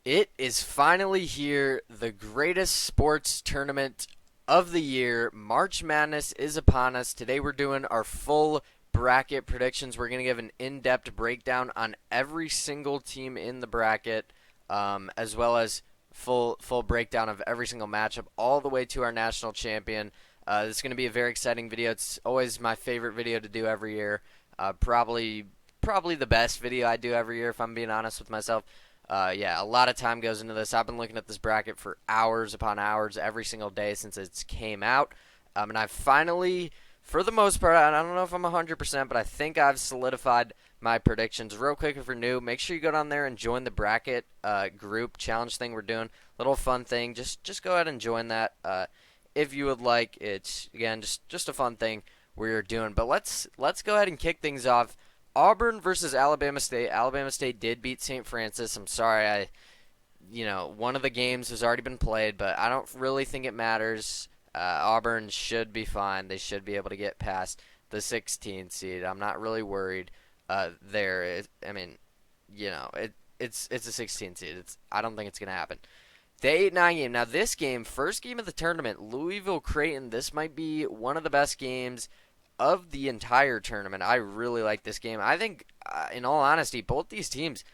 It is finally here, the greatest sports tournament of the year. March Madness is upon us. Today we're doing our full bracket predictions. We're going to give an in-depth breakdown on every single team in the bracket, as well as full breakdown of every single matchup, all the way to our national champion. This is going to be a very exciting video. It's always my favorite video to do every year. Probably the best video I do every year, if I'm being honest with myself. Yeah, a lot of time goes into this. I've been looking at this bracket for hours upon hours every single day since it's came out. And I finally, for the most part, I don't know if I'm 100%, but I think I've solidified my predictions. Real quick, if you're new, make sure you go down there and join the bracket group challenge thing we're doing. Little fun thing. Just go ahead and join that if you would like. It's, again, just a fun thing we're doing. But let's go ahead and kick things off. Auburn versus Alabama State. Alabama State did beat St. Francis. I'm sorry, one of the games has already been played, but I don't really think it matters. Auburn should be fine. They should be able to get past the 16 seed. I'm not really worried there. It's a 16 seed. I don't think it's going to happen. The 8-9 game. Now, this game, first game of the tournament, Louisville Creighton. This might be one of the best games of the entire tournament. I really like this game. I think, in all honesty, both these teams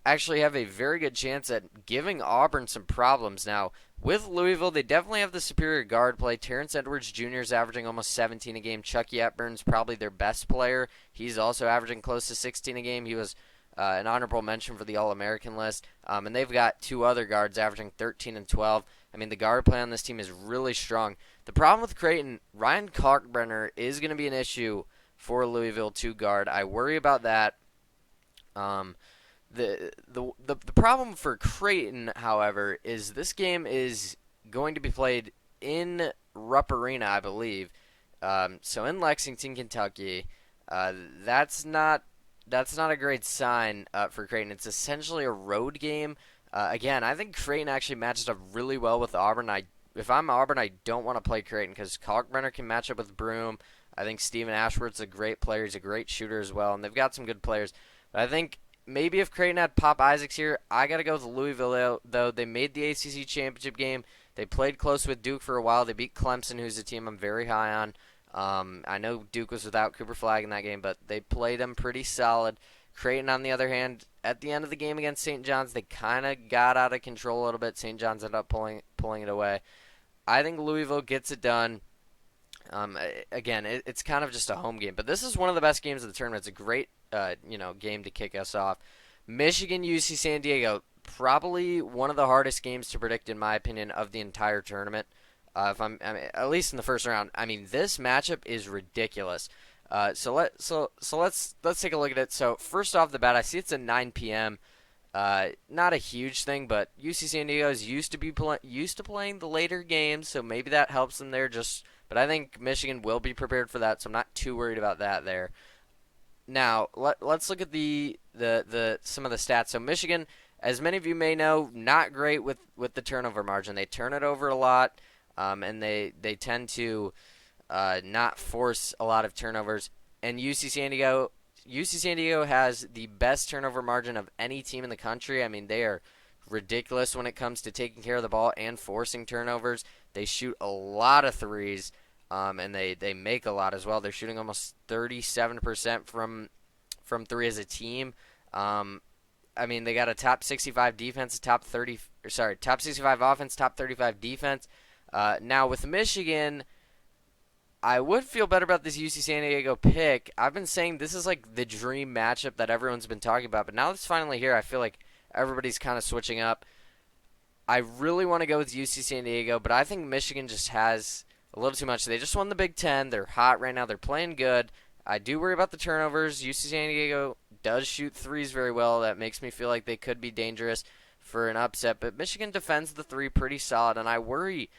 actually have a very good chance at giving Auburn some problems. Now, with Louisville, they definitely have the superior guard play. Terrence Edwards Jr. is averaging almost 17 a game. Chucky Hepburn's probably their best player. He's also averaging close to 16 a game. He was an honorable mention for the All-American list. And they've got two other guards averaging 13 and 12. I mean, the guard play on this team is really strong. The problem with Creighton, Ryan Kalkbrenner is going to be an issue for Louisville to guard. I worry about that. The problem for Creighton, however, is this game is going to be played in Rupp Arena, I believe. So in Lexington, Kentucky. That's not a great sign for Creighton. It's essentially a road game. Again, I think Creighton actually matches up really well with Auburn. If I'm Auburn, I don't want to play Creighton because Kalkbrenner can match up with Broom. I think Stephen Ashworth's a great player. He's a great shooter as well, and they've got some good players. But I think maybe if Creighton had Pop Isaacs here, I got to go with Louisville, though. They made the ACC championship game. They played close with Duke for a while. They beat Clemson, who's a team I'm very high on. I know Duke was without Cooper Flagg in that game, but they played them pretty solid. Creighton, on the other hand, at the end of the game against St. John's, they kind of got out of control a little bit. St. John's ended up pulling it away. I think Louisville gets it done. Again, it's kind of just a home game, but this is one of the best games of the tournament. It's a great, game to kick us off. Michigan, UC San Diego, probably one of the hardest games to predict, in my opinion, of the entire tournament. At least in the first round. I mean, this matchup is ridiculous. So let's take a look at it. So first off the bat, I see it's at 9 p.m. Not a huge thing, but UC San Diego is used to playing the later games, so maybe that helps them there. But I think Michigan will be prepared for that, so I'm not too worried about that there. Now let's look at the some of the stats. So Michigan, as many of you may know, not great with the turnover margin. They turn it over a lot, and they tend to not force a lot of turnovers. And UC San Diego has the best turnover margin of any team in the country. I mean, they are ridiculous when it comes to taking care of the ball and forcing turnovers. They shoot a lot of threes, and they make a lot as well. They're shooting almost 37% from three as a team. They got a top 65 defense, top 65 offense, top 35 defense. Now with Michigan, I would feel better about this UC San Diego pick. I've been saying this is like the dream matchup that everyone's been talking about, but now it's finally here. I feel like everybody's kind of switching up. I really want to go with UC San Diego, but I think Michigan just has a little too much. They just won the Big Ten. They're hot right now. They're playing good. I do worry about the turnovers. UC San Diego does shoot threes very well. That makes me feel like they could be dangerous for an upset, but Michigan defends the three pretty solid, and I worry,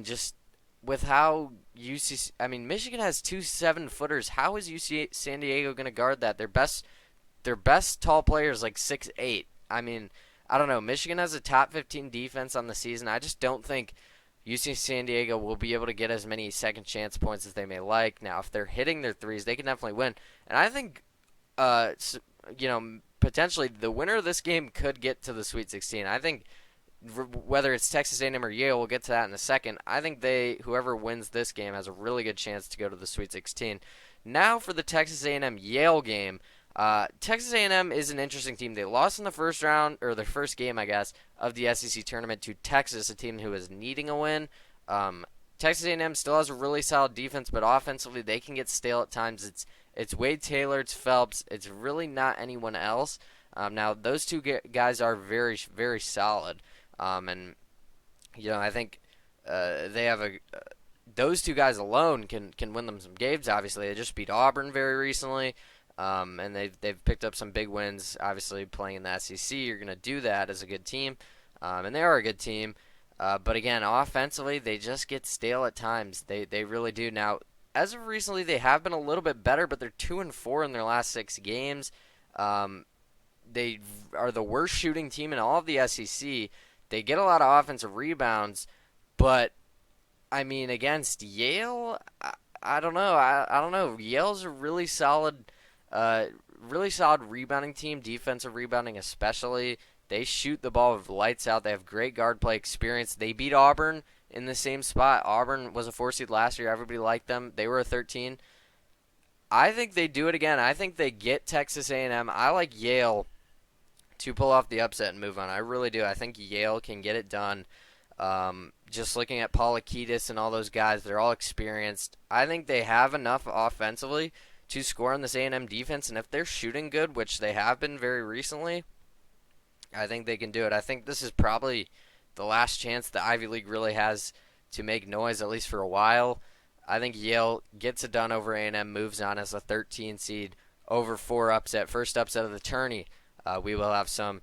just with how Michigan has two 7-footers. How is UC San Diego going to guard that? Their best tall player is like 6'8". I don't know. Michigan has a top 15 defense on the season. I just don't think UC San Diego will be able to get as many second chance points as they may like. Now, if they're hitting their threes, they can definitely win. And I think, potentially the winner of this game could get to the Sweet 16. I think whether it's Texas A&M or Yale, we'll get to that in a second. I think whoever wins this game has a really good chance to go to the Sweet 16. Now for the Texas A&M Yale game. Texas A&M is an interesting team. They lost in the first round, or their first game, I guess, of the SEC tournament to Texas, a team who is needing a win. Texas A&M still has a really solid defense, but offensively they can get stale at times. It's Wade Taylor, it's Phelps, it's really not anyone else. Now those two guys are very, very solid, and I think they have those two guys alone can win them some games. Obviously, they just beat Auburn very recently. And they've picked up some big wins. Obviously, playing in the SEC, you're going to do that as a good team, and they are a good team. But again, offensively, they just get stale at times. They really do. Now, as of recently, they have been a little bit better, but they're 2-4 in their last 6 games. They are the worst shooting team in all of the SEC. They get a lot of offensive rebounds, but I mean, against Yale, I don't know. I don't know. Yale's a really solid rebounding team, defensive rebounding especially. They shoot the ball with lights out. They have great guard play experience. They beat Auburn in the same spot. Auburn was a 4 seed last year. Everybody liked them. They were a 13. I think they do it again. I think they get Texas A&M. I like Yale to pull off the upset and move on. I really do. I think Yale can get it done. Just looking at Paulakidis and all those guys, they're all experienced. I think they have enough offensively to score on this A&M defense, and if they're shooting good, which they have been very recently, I think they can do it. I think this is probably the last chance the Ivy League really has to make noise, at least for a while. I think Yale gets it done over A&M, moves on as a 13 seed over 4 upset. First upset of the tourney. We will have some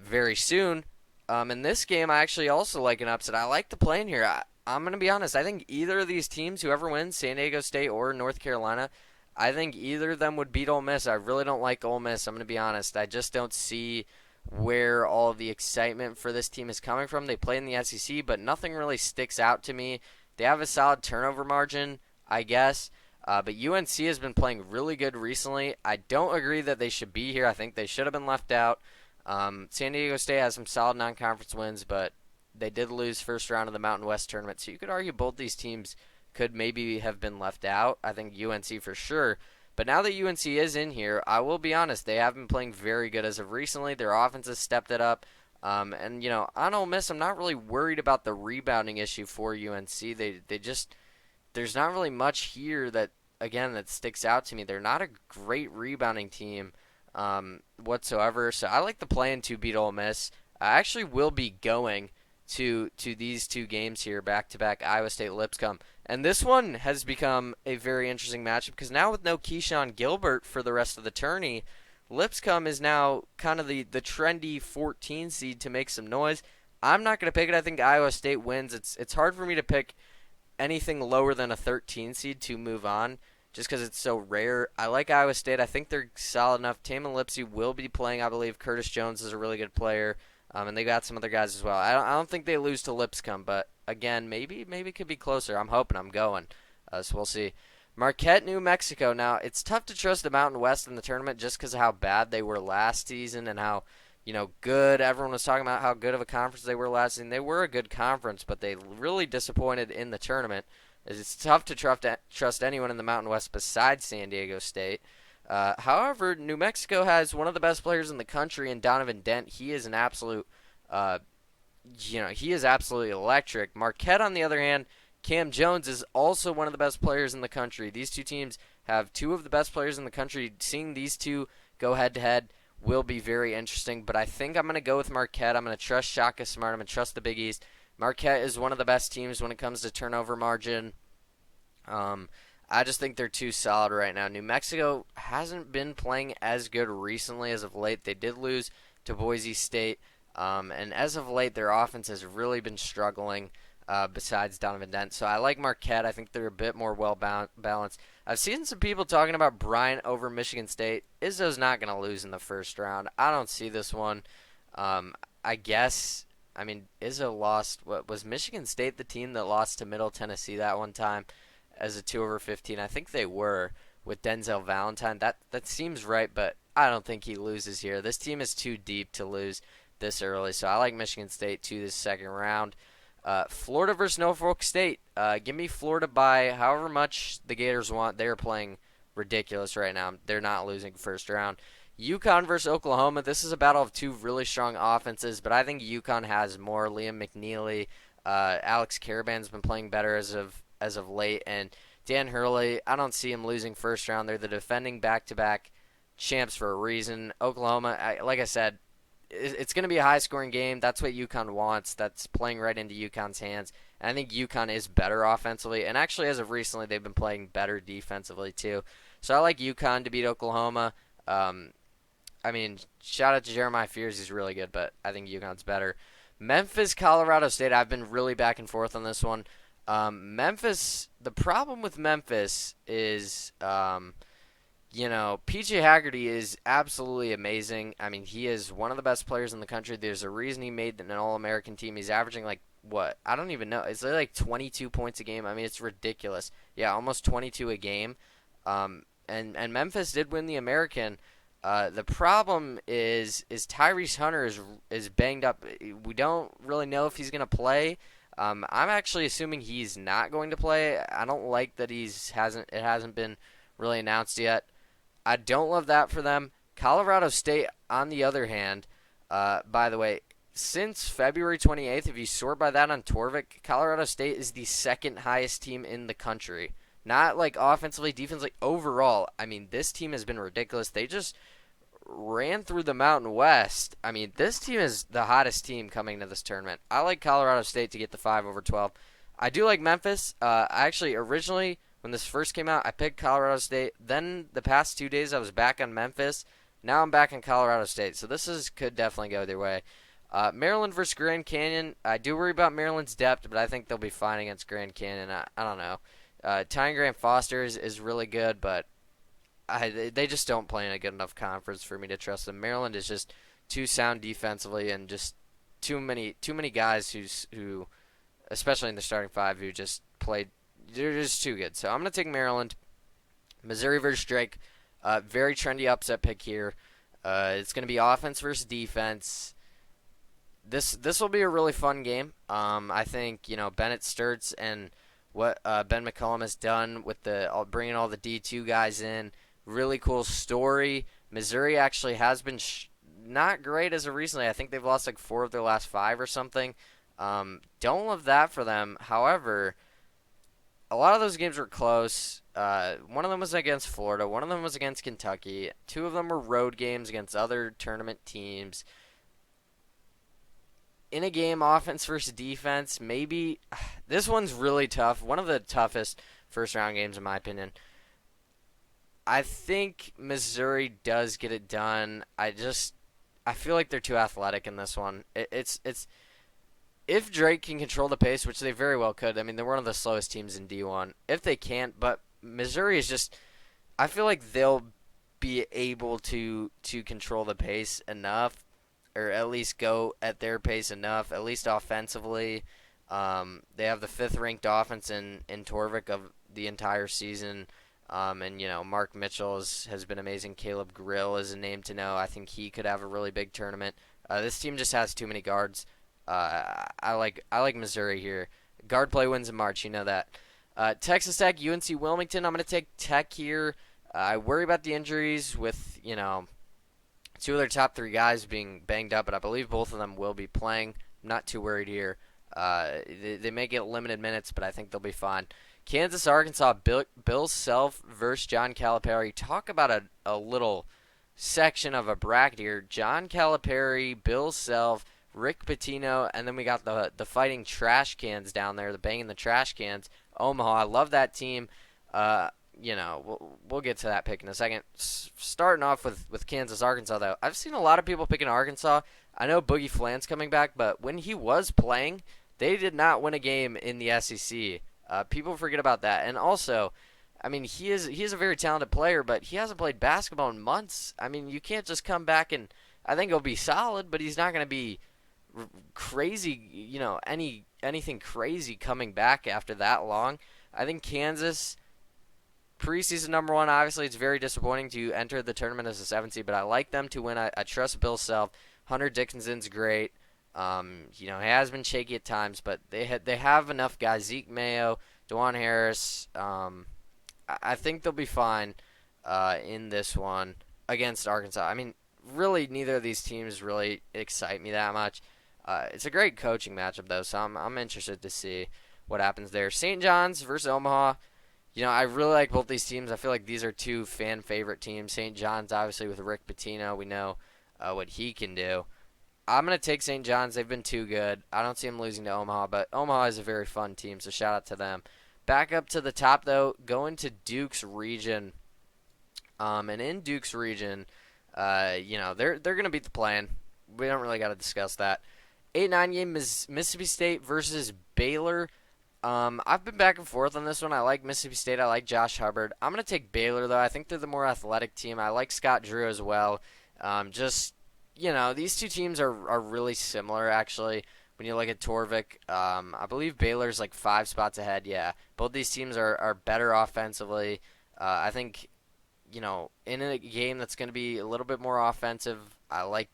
very soon. In this game, I actually also like an upset. I like the play in here. I'm going to be honest. I think either of these teams, whoever wins, San Diego State or North Carolina, I think either of them would beat Ole Miss. I really don't like Ole Miss. I'm going to be honest. I just don't see where all of the excitement for this team is coming from. They play in the SEC, but nothing really sticks out to me. They have a solid turnover margin, I guess. But UNC has been playing really good recently. I don't agree that they should be here. I think they should have been left out. San Diego State has some solid non-conference wins, but they did lose first round of the Mountain West tournament. So you could argue both these teams could maybe have been left out. I think UNC for sure. But now that UNC is in here, I will be honest, they have been playing very good as of recently. Their offense has stepped it up. On Ole Miss, I'm not really worried about the rebounding issue for UNC. There's not really much here that sticks out to me. They're not a great rebounding team whatsoever. So I like the plan to beat Ole Miss. I actually will be going to these two games here, back-to-back, Iowa State Lipscomb. And this one has become a very interesting matchup because now with no Keyshawn Gilbert for the rest of the tourney, Lipscomb is now kind of the trendy 14 seed to make some noise. I'm not going to pick it. I think Iowa State wins. It's hard for me to pick anything lower than a 13 seed to move on just because it's so rare. I like Iowa State. I think they're solid enough. Taman Lipsey will be playing, I believe. Curtis Jones is a really good player. And they got some other guys as well. I don't think they lose to Lipscomb, but again, maybe it could be closer. I'm hoping. I'm going. So we'll see. Marquette, New Mexico. Now, it's tough to trust the Mountain West in the tournament just because of how bad they were last season and how, good. Everyone was talking about how good of a conference they were last season. They were a good conference, but they really disappointed in the tournament. It's tough to trust anyone in the Mountain West besides San Diego State. However, New Mexico has one of the best players in the country in Donovan Dent. He is an absolute, he is absolutely electric. Marquette, on the other hand, Cam Jones is also one of the best players in the country. These two teams have two of the best players in the country. Seeing these two go head-to-head will be very interesting, but I think I'm going to go with Marquette. I'm going to trust Shaka Smart. I'm going to trust the Big East. Marquette is one of the best teams when it comes to turnover margin. I just think they're too solid right now. New Mexico hasn't been playing as good recently as of late. They did lose to Boise State, and as of late, their offense has really been struggling besides Donovan Dent. So I like Marquette. I think they're a bit more well-balanced. I've seen some people talking about Bryant over Michigan State. Izzo's not going to lose in the first round. I don't see this one. Izzo lost. Was Michigan State the team that lost to Middle Tennessee that one time as a 2/15? I think they were with Denzel Valentine. That seems right, but I don't think he loses here. This team is too deep to lose this early, so I like Michigan State to this second round. Florida versus Norfolk State. Give me Florida by however much the Gators want. They're playing ridiculous right now. They're not losing first round. Yukon versus Oklahoma. This is a battle of two really strong offenses, but I think Yukon has more. Liam McNeely, Alex Caravan's been playing better as of late, and Dan Hurley. I don't see him losing first round. They're the defending back-to-back champs for a reason. Oklahoma, like I said, it's going to be a high-scoring game. That's what UConn wants. That's playing right into UConn's hands. And I think UConn is better offensively. And actually, as of recently, they've been playing better defensively, too. So I like UConn to beat Oklahoma. Shout out to Jeremiah Fears. He's really good, but I think UConn's better. Memphis, Colorado State. I've been really back and forth on this one. Memphis, the problem with Memphis is PJ Haggerty is absolutely amazing. I mean, he is one of the best players in the country. There's a reason he made an All-American team. He's averaging I don't even know. It's like 22 points a game. I mean, it's ridiculous. Yeah, almost 22 a game. And Memphis did win the American. The problem is Tyrese Hunter is banged up. We don't really know if he's going to play. I'm actually assuming he's not going to play. I don't like that it hasn't been really announced yet. I don't love that for them. Colorado State, on the other hand, by the way, since February 28th, if you sort by that on Torvik, Colorado State is the second highest team in the country. Not like offensively, defensively, overall. I mean, this team has been ridiculous. They just ran through the Mountain West. I mean, this team is the hottest team coming to this tournament. I like Colorado State to get the 5 over 12. I do like Memphis. I actually originally, when this first came out, I picked Colorado State. Then the past 2 days, I was back on Memphis. Now I'm back on Colorado State. So this could definitely go their way. Maryland versus Grand Canyon. I do worry about Maryland's depth, but I think they'll be fine against Grand Canyon. I don't know. Tyne Grant Foster is really good, but they just don't play in a good enough conference for me to trust them. Maryland is just too sound defensively, and just too many guys who, especially in the starting 5, who just played. They're just too good. So I'm going to take Maryland. Missouri versus Drake. Very trendy upset pick here. It's going to be offense versus defense. This will be a really fun game. I think Bennett Sturts and what Ben McCollum has done with bringing all the D2 guys in. Really cool story. Missouri actually has been not great as of recently. I think they've lost 4 of their last 5 or something. Don't love that for them. However, a lot of those games were close. One of them was against Florida. One of them was against Kentucky. 2 of them were road games against other tournament teams. In a game, offense versus defense, maybe this one's really tough. One of the toughest first-round games, in my opinion. I think Missouri does get it done. I feel like they're too athletic in this one. It's if Drake can control the pace, which they very well could. I mean, they're one of the slowest teams in D1. If they can't, but Missouri is just, I feel like they'll be able to control the pace enough, or at least go at their pace enough, at least offensively. They have the 5th-ranked offense in Torvik of the entire season. Mark Mitchell has been amazing. Caleb Grill is a name to know. I think he could have a really big tournament. This team just has too many guards. I like Missouri here. Guard play wins in March. You know that. Texas Tech, UNC Wilmington. I'm going to take Tech here. I worry about the injuries with 2 of their top 3 guys being banged up, but I believe both of them will be playing. I'm not too worried here. They may get limited minutes, but I think they'll be fine. Kansas, Arkansas, Bill Self versus John Calipari. Talk about a little section of a bracket here. John Calipari, Bill Self, Rick Pitino, and then we got the fighting trash cans down there, the banging the trash cans. Omaha, I love that team. We'll get to that pick in a second. Starting off with Kansas, Arkansas, though. I've seen a lot of people picking Arkansas. I know Boogie Flan's coming back, but when he was playing, they did not win a game in the SEC. People forget about that. And also, I mean, he is a very talented player, but he hasn't played basketball in months. I mean, you can't just come back and I think he'll be solid, but he's not going to be crazy, anything crazy coming back after that long. I think Kansas preseason number one. Obviously, it's very disappointing to enter the tournament as a 7 seed, but I like them to win. I trust Bill Self. Hunter Dickinson's great. He has been shaky at times, but they have enough guys. Zeke Mayo, DeJuan Harris. I think they'll be fine in this one against Arkansas. I mean, really, neither of these teams really excite me that much. It's a great coaching matchup, though, so I'm interested to see what happens there. St. John's versus Omaha. I really like both these teams. I feel like these are two fan favorite teams. St. John's, obviously, with Rick Pitino. We know what he can do. I'm going to take St. John's. They've been too good. I don't see them losing to Omaha, but Omaha is a very fun team, so shout out to them. Back up to the top, though, going to Duke's region. And in Duke's region, they're going to beat the plan. We don't really got to discuss that. 8-9 game is Mississippi State versus Baylor. I've been back and forth on this one. I like Mississippi State. I like Josh Hubbard. I'm going to take Baylor, though. I think they're the more athletic team. I like Scott Drew as well. These two teams are really similar, actually. When you look at Torvik, I believe Baylor's like 5 spots ahead. Yeah, both these teams are better offensively. I think, in a game that's going to be a little bit more offensive, I like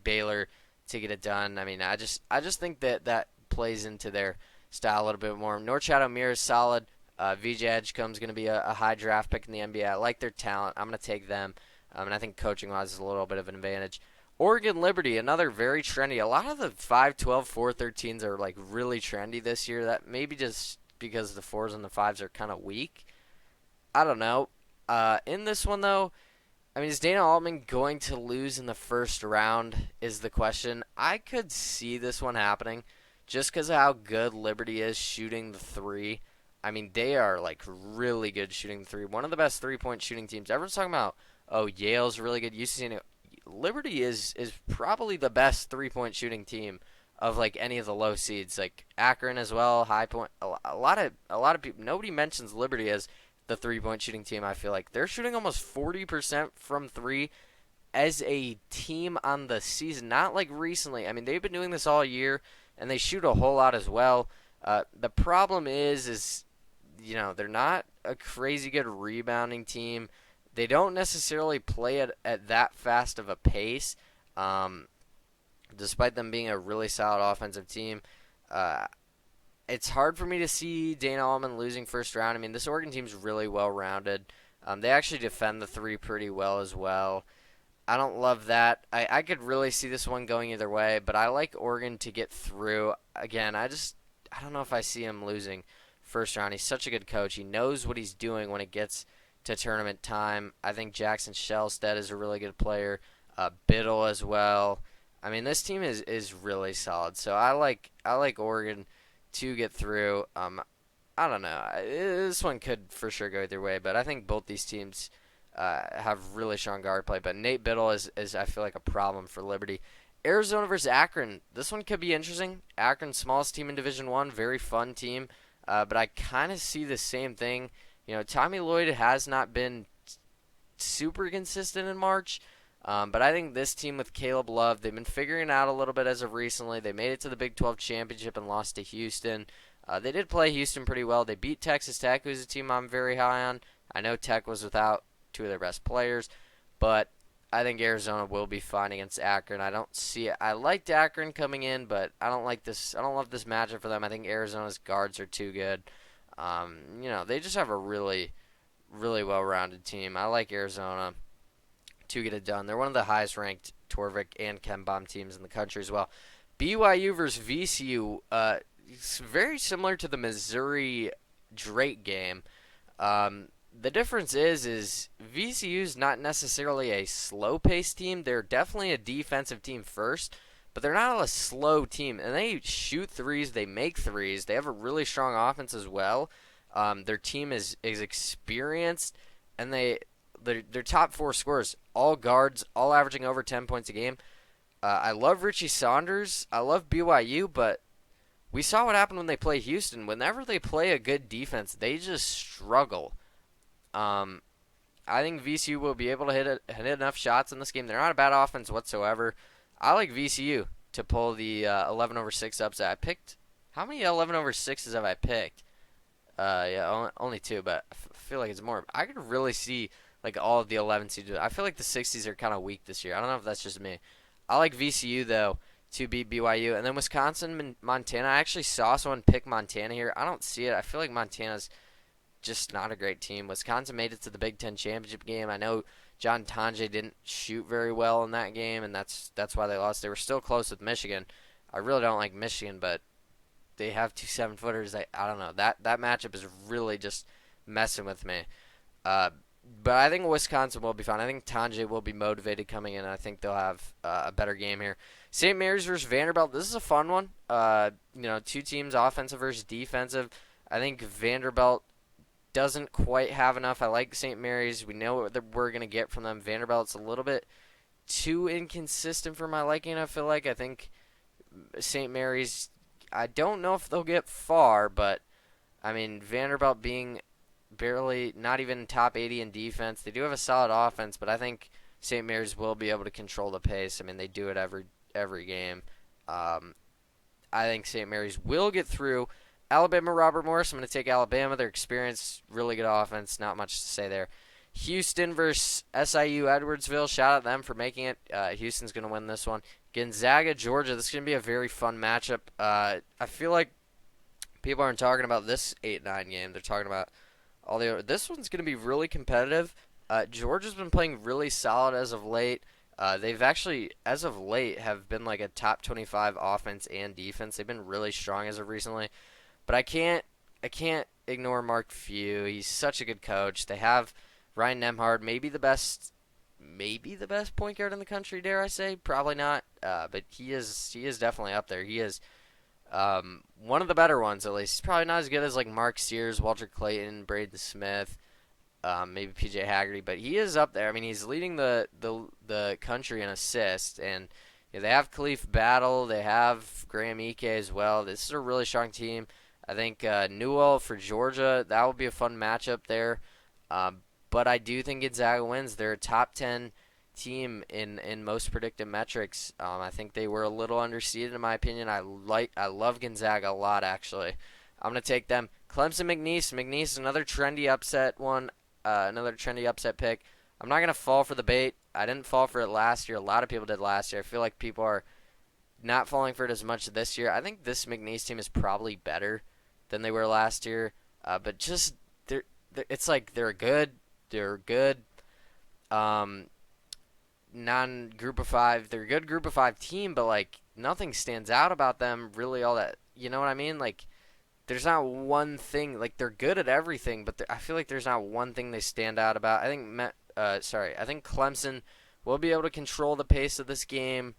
Baylor to get it done. I mean, I just think that plays into their style a little bit more. North Shadow Mirror is solid. VJ Edgecombe's going to be a high draft pick in the NBA. I like their talent. I'm going to take them. And I think coaching-wise is a little bit of an advantage. Oregon Liberty, another very trendy. A lot of the 5-12, 4-13s are like really trendy this year. That maybe just because the 4s and the 5s are kind of weak. I don't know. In this one, though, I mean, is Dana Altman going to lose in the first round is the question. I could see this one happening just because of how good Liberty is shooting the 3. I mean, they are like really good shooting the 3. One of the best 3-point shooting teams. Everyone's talking about, Yale's really good. UCSD. Liberty is probably the best 3-point shooting team of like any of the low seeds, like Akron as well. High point. A lot of people. Nobody mentions Liberty as the 3-point shooting team. I feel like they're shooting almost 40% from 3 as a team on the season. Not like recently. I mean, they've been doing this all year, and they shoot a whole lot as well. The problem is they're not a crazy good rebounding team. They don't necessarily play at that fast of a pace, despite them being a really solid offensive team. It's hard for me to see Dana Altman losing first round. I mean, this Oregon team's really well-rounded. They actually defend the 3 pretty well as well. I don't love that. I could really see this one going either way, but I like Oregon to get through. Again, I don't know if I see him losing first round. He's such a good coach. He knows what he's doing when it gets to tournament time. I think Jackson Shellstead is a really good player. Biddle as well. I mean, this team is really solid. So I like Oregon to get through. I don't know. This one could for sure go either way, but I think both these teams have really strong guard play. But Nate Biddle is I feel like a problem for Liberty. Arizona versus Akron. This one could be interesting. Akron, smallest team in Division I, very fun team. But I kind of see the same thing. Tommy Lloyd has not been super consistent in March, but I think this team with Caleb Love, they've been figuring it out a little bit as of recently. They made it to the Big 12 championship and lost to Houston. They did play Houston pretty well. They beat Texas Tech, who's a team I'm very high on. I know Tech was without 2 of their best players, but I think Arizona will be fine against Akron. I don't see it. I liked Akron coming in, but I don't like this. I don't love this matchup for them. I think Arizona's guards are too good. They just have a really, really well-rounded team. I like Arizona to get it done. They're one of the highest-ranked Torvik and KenPom teams in the country as well. BYU versus VCU. It's very similar to the Missouri-Drake game. The difference is VCU's not necessarily a slow-paced team. They're definitely a defensive team first, but they're not a slow team. And they shoot threes. They make threes. They have a really strong offense as well. Their team is experienced, and their top 4 scorers, all guards, all averaging over 10 points a game. I love Richie Saunders. I love BYU, but we saw what happened when they play Houston. Whenever they play a good defense, they just struggle. I think VCU will be able to hit enough shots in this game. They're not a bad offense whatsoever. I like VCU to pull the 11/6 upset. I picked – how many 11/6s have I picked? Yeah, only 2, but I feel like it's more. I could really see like all of the 11 seeds. I feel like the 60s are kind of weak this year. I don't know if that's just me. I like VCU though to beat BYU, and then Wisconsin, Montana. I actually saw someone pick Montana here. I don't see it. I feel like Montana's just not a great team. Wisconsin made it to the Big Ten championship game. I know John Tonje didn't shoot very well in that game, and that's why they lost. They were still close with Michigan. I really don't like Michigan, but they have 2 7-footers. I don't know. That matchup is really just messing with me. Uh, but I think Wisconsin will be fine. I think Tonje will be motivated coming in. I think they'll have a better game here. St. Mary's versus Vanderbilt. This is a fun one. 2 teams, offensive versus defensive. I think Vanderbilt doesn't quite have enough. I like St. Mary's. We know what we're going to get from them. Vanderbilt's a little bit too inconsistent for my liking, I feel like. I think St. Mary's, I don't know if they'll get far, but, I mean, Vanderbilt being barely, not even top 80 in defense. They do have a solid offense, but I think St. Mary's will be able to control the pace. I mean, they do it every game. I think St. Mary's will get through. Alabama, Robert Morris. I'm going to take Alabama. Their experience, really good offense. Not much to say there. Houston versus SIU Edwardsville. Shout out them for making it. Houston's going to win this one. Gonzaga, Georgia. This is going to be a very fun matchup. I feel like people aren't talking about this 8-9 game. They're talking about all the other. This one's going to be really competitive. Georgia's been playing really solid as of late. They've actually, as of late, have been like a top 25 offense and defense. They've been really strong as of recently. But I can't ignore Mark Few. He's such a good coach. They have Ryan Nembhard, maybe the best point guard in the country, dare I say? Probably not. But he is definitely up there. He is one of the better ones, at least. He's probably not as good as like Mark Sears, Walter Clayton, Braden Smith, maybe PJ Haggerty, but he is up there. I mean, he's leading the country in assists, and they have Khalif Battle, they have Graham Ike as well. This is a really strong team. I think Newell for Georgia, that will be a fun matchup there. But I do think Gonzaga wins. They're a top 10 team in most predictive metrics. I think they were a little underseeded in my opinion. I love Gonzaga a lot, actually. I'm going to take them. Clemson, McNeese. McNeese is another trendy upset one, another trendy upset pick. I'm not going to fall for the bait. I didn't fall for it last year. A lot of people did last year. I feel like people are not falling for it as much this year. I think this McNeese team is probably better than they were last year. But just it's like they're good. Non-group of 5. They're a good group of 5 team, but like nothing stands out about them really all that. You know what I mean? Like there's not one thing. Like they're good at everything, but I feel like there's not one thing they stand out about. I think I think Clemson will be able to control the pace of this game.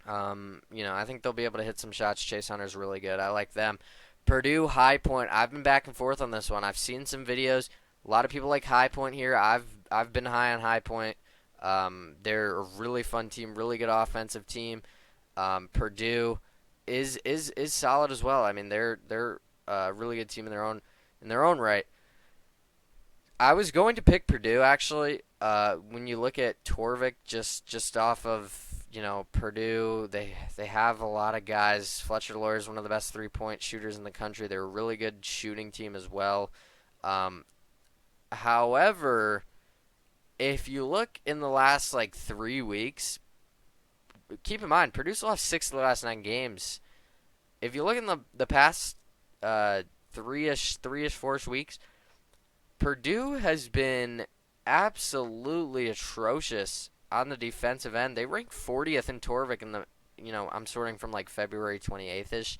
I think they'll be able to hit some shots. Chase Hunter's really good. I like them. Purdue, High Point. I've been back and forth on this one. I've seen some videos. A lot of people like High Point here. I've been high on High Point. They're a really fun team, really good offensive team. Purdue is solid as well. I mean, they're a really good team in their own right. I was going to pick Purdue actually. When you look at Torvik, just off of Purdue, they have a lot of guys. Fletcher Loyer is one of the best 3-point shooters in the country. They're a really good shooting team as well. However, if you look in the last 3 weeks, keep in mind Purdue's lost 6 of the last 9 games. If you look in the past three-ish, 4-ish weeks, Purdue has been absolutely atrocious on the defensive end. They rank 40th in Torvik in the, I'm sorting from February 28th-ish,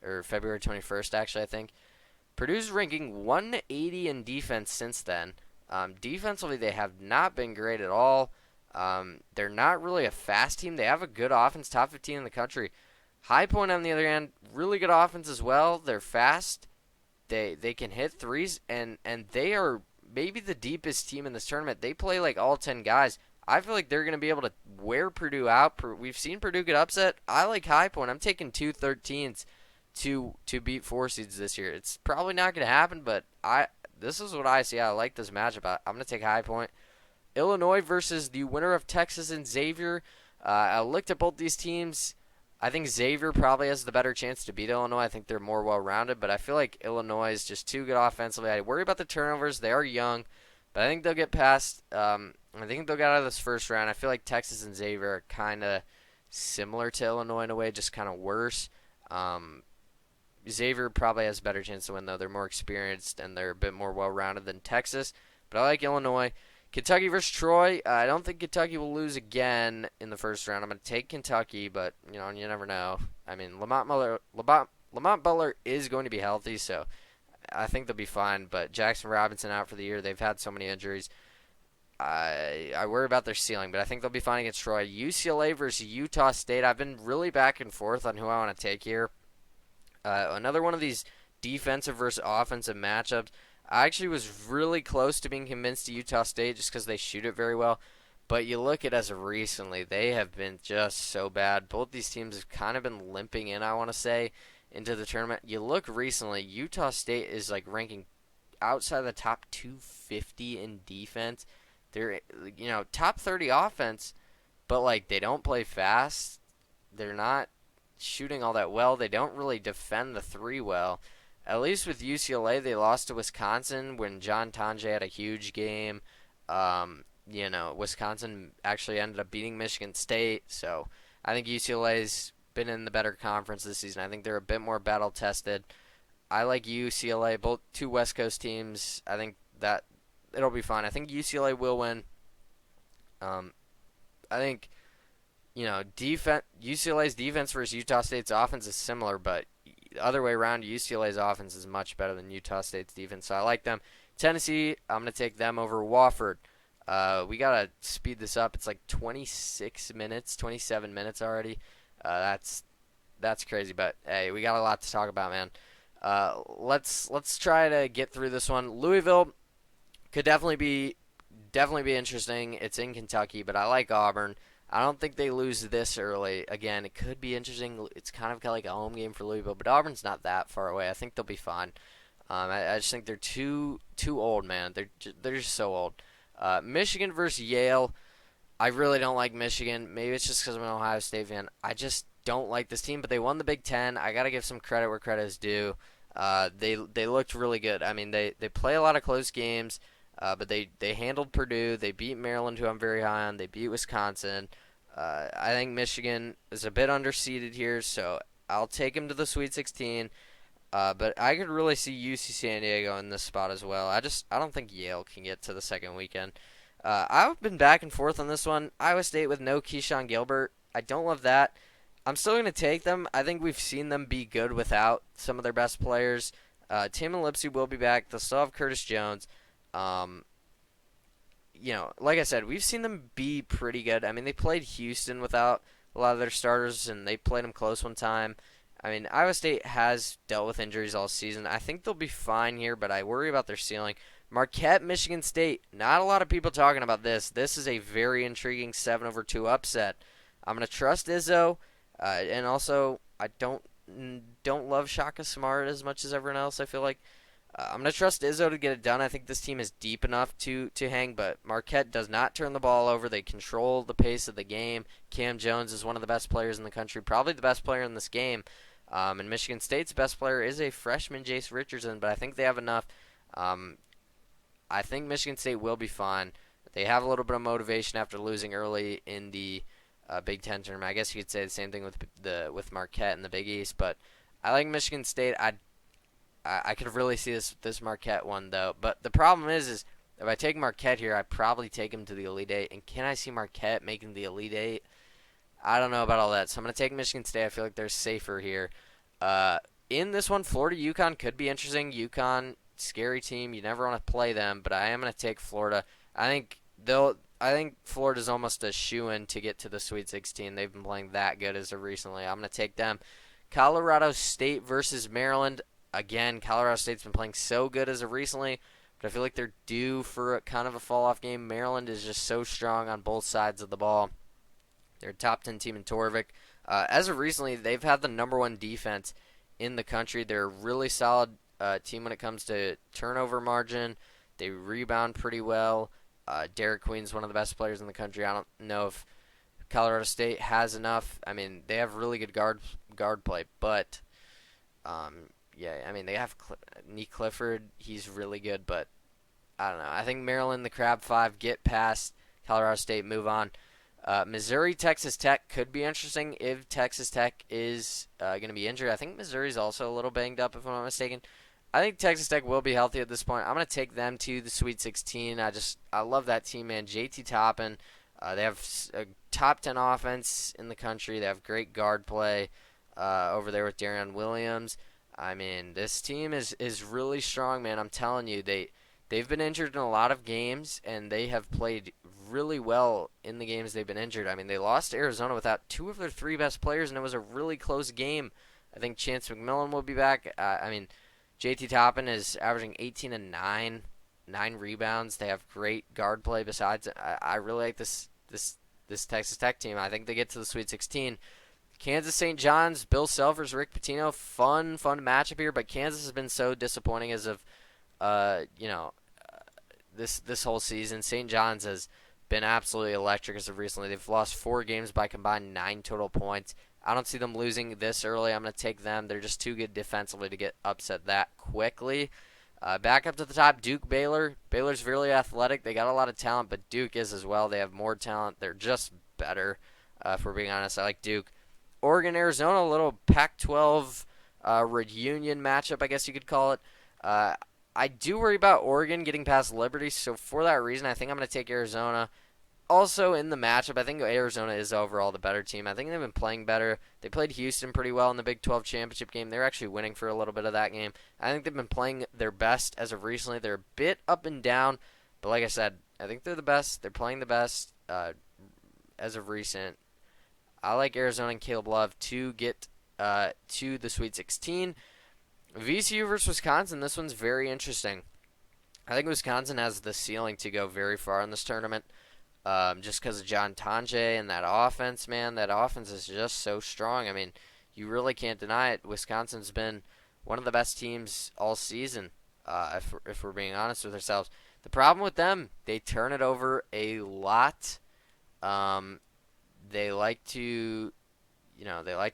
or February 21st actually, I think. Purdue's ranking 180 in defense since then. Defensively, they have not been great at all. They're not really a fast team. They have a good offense, top 15 in the country. High Point, on the other hand, really good offense as well. They're fast. They can hit threes, and they are maybe the deepest team in this tournament. They play all 10 guys. I feel like they're going to be able to wear Purdue out. We've seen Purdue get upset. I like High Point. I'm taking 2 13s to beat 4 seeds this year. It's probably not going to happen, but this is what I see. I like this matchup. I'm going to take High Point. Illinois versus the winner of Texas and Xavier. I looked at both these teams. I think Xavier probably has the better chance to beat Illinois. I think they're more well-rounded, but I feel like Illinois is just too good offensively. I worry about the turnovers. They are young, but I think they'll get past. I think they'll get out of this first round. I feel like Texas and Xavier are kind of similar to Illinois in a way, just kind of worse. Um, Xavier probably has a better chance to win, though. They're more experienced and they're a bit more well-rounded than Texas. But I like Illinois. Kentucky versus Troy. I don't think Kentucky will lose again in the first round. I'm going to take Kentucky, but you never know. I mean, Lamont Butler is going to be healthy, so I think they'll be fine. But Jackson Robinson out for the year. They've had so many injuries. I worry about their ceiling, but I think they'll be fine against Troy. UCLA versus Utah State. I've been really back and forth on who I want to take here. Another one of these defensive versus offensive matchups. I actually was really close to being convinced to Utah State just because they shoot it very well. But you look at as of recently, they have been just so bad. Both these teams have kind of been limping in, I want to say, into the tournament. You look recently, Utah State is like ranking outside the top 250 in defense. They're, top 30 offense, but like they don't play fast. They're not shooting all that well. They don't really defend the three well. At least with UCLA, they lost to Wisconsin when John Tonje had a huge game. Wisconsin actually ended up beating Michigan State. So I think UCLA's been in the better conference this season. I think they're a bit more battle tested. I like UCLA, both two West Coast teams. I think that it'll be fine. I think UCLA will win. I think UCLA's defense versus Utah State's offense is similar, but the other way around, UCLA's offense is much better than Utah State's defense, so I like them. Tennessee, I'm going to take them over Wofford. We got to speed this up. It's like 27 minutes already. That's crazy, but hey, we got a lot to talk about, man. Let's try to get through this one. Louisville could definitely be interesting. It's in Kentucky, but I like Auburn. I don't think they lose this early. Again, it could be interesting. It's kind of like a home game for Louisville, but Auburn's not that far away. I think they'll be fine. I just think they're too old, man. They're just so old. Michigan versus Yale. I really don't like Michigan. Maybe it's just because I'm an Ohio State fan. I just don't like this team, but they won the Big Ten. I got to give some credit where credit is due. They looked really good. I mean, they play a lot of close games. But they handled Purdue. They beat Maryland, who I'm very high on. They beat Wisconsin. I think Michigan is a bit underseeded here, so I'll take them to the Sweet 16. But I could really see UC San Diego in this spot as well. I don't think Yale can get to the second weekend. I've been back and forth on this one. Iowa State with no Keyshawn Gilbert. I don't love that. I'm still going to take them. I think we've seen them be good without some of their best players. Tim and Lipsy will be back. They'll still have Curtis Jones. Like I said, we've seen them be pretty good. I mean, they played Houston without a lot of their starters, and they played them close one time. I mean, Iowa State has dealt with injuries all season. I think they'll be fine here, but I worry about their ceiling. Marquette, Michigan State. Not a lot of people talking about this. This is a very intriguing 7-2 upset. I'm going to trust Izzo, and also I don't love Shaka Smart as much as everyone else, I feel like. I'm going to trust Izzo to get it done. I think this team is deep enough to hang, but Marquette does not turn the ball over. They control the pace of the game. Cam Jones is one of the best players in the country, probably the best player in this game. And Michigan State's best player is a freshman, Jace Richardson, but I think they have enough. I think Michigan State will be fine. They have a little bit of motivation after losing early in the Big Ten tournament. I guess you could say the same thing with Marquette in the Big East, but I like Michigan State. I could really see this Marquette one, though. But the problem is if I take Marquette here, I probably take him to the Elite Eight. And can I see Marquette making the Elite Eight? I don't know about all that. So I'm going to take Michigan State. I feel like they're safer here. In this one, Florida Yukon could be interesting. Yukon, scary team. You never want to play them. But I am going to take Florida. I think Florida's almost a shoo-in to get to the Sweet 16. They've been playing that good as of recently. I'm going to take them. Colorado State versus Maryland. Again, Colorado State's been playing so good as of recently, but I feel like they're due for a kind of a fall-off game. Maryland is just so strong on both sides of the ball. They're a top 10 team in Torvik. As of recently, they've had the number one defense in the country. They're a really solid team when it comes to turnover margin. They rebound pretty well. Derek Queen's one of the best players in the country. I don't know if Colorado State has enough. I mean, they have really good guard play, but yeah, I mean they have Nick Clifford. He's really good, but I don't know. I think Maryland, the Crab Five, get past Colorado State, move on. Missouri, Texas Tech could be interesting if Texas Tech is going to be injured. I think Missouri's also a little banged up, if I'm not mistaken. I think Texas Tech will be healthy at this point. I'm going to take them to the Sweet 16. I love that team, man. JT Toppin. They have a top 10 offense in the country. They have great guard play over there with Darion Williams. I mean, this team is really strong, man. I'm telling you, they've been injured in a lot of games, and they have played really well in the games they've been injured. I mean, they lost to Arizona without two of their three best players, and it was a really close game. I think Chance McMillan will be back. I mean, JT Toppin is averaging 18 and 9 rebounds. They have great guard play. Besides, I really like this Texas Tech team. I think they get to the Sweet 16. Kansas St. John's, Bill Selfers, Rick Pitino, fun matchup here. But Kansas has been so disappointing as of this whole season. St. John's has been absolutely electric as of recently. They've lost 4 games by combined 9 total points. I don't see them losing this early. I'm going to take them. They're just too good defensively to get upset that quickly. Back up to the top, Duke, Baylor. Baylor's really athletic. They got a lot of talent, but Duke is as well. They have more talent. They're just better, if we're being honest. I like Duke. Oregon, Arizona, a little Pac-12 reunion matchup, I guess you could call it. I do worry about Oregon getting past Liberty, so for that reason, I think I'm going to take Arizona. Also, in the matchup, I think Arizona is overall the better team. I think they've been playing better. They played Houston pretty well in the Big 12 championship game. They were actually winning for a little bit of that game. I think they've been playing their best as of recently. They're a bit up and down, but like I said, I think they're the best. They're playing the best as of recent. I like Arizona and Caleb Love to get to the Sweet 16. VCU versus Wisconsin. This one's very interesting. I think Wisconsin has the ceiling to go very far in this tournament. Just because of John Tonje and that offense, man. That offense is just so strong. I mean, you really can't deny it. Wisconsin's been one of the best teams all season, if we're being honest with ourselves. The problem with them, they turn it over a lot. They like to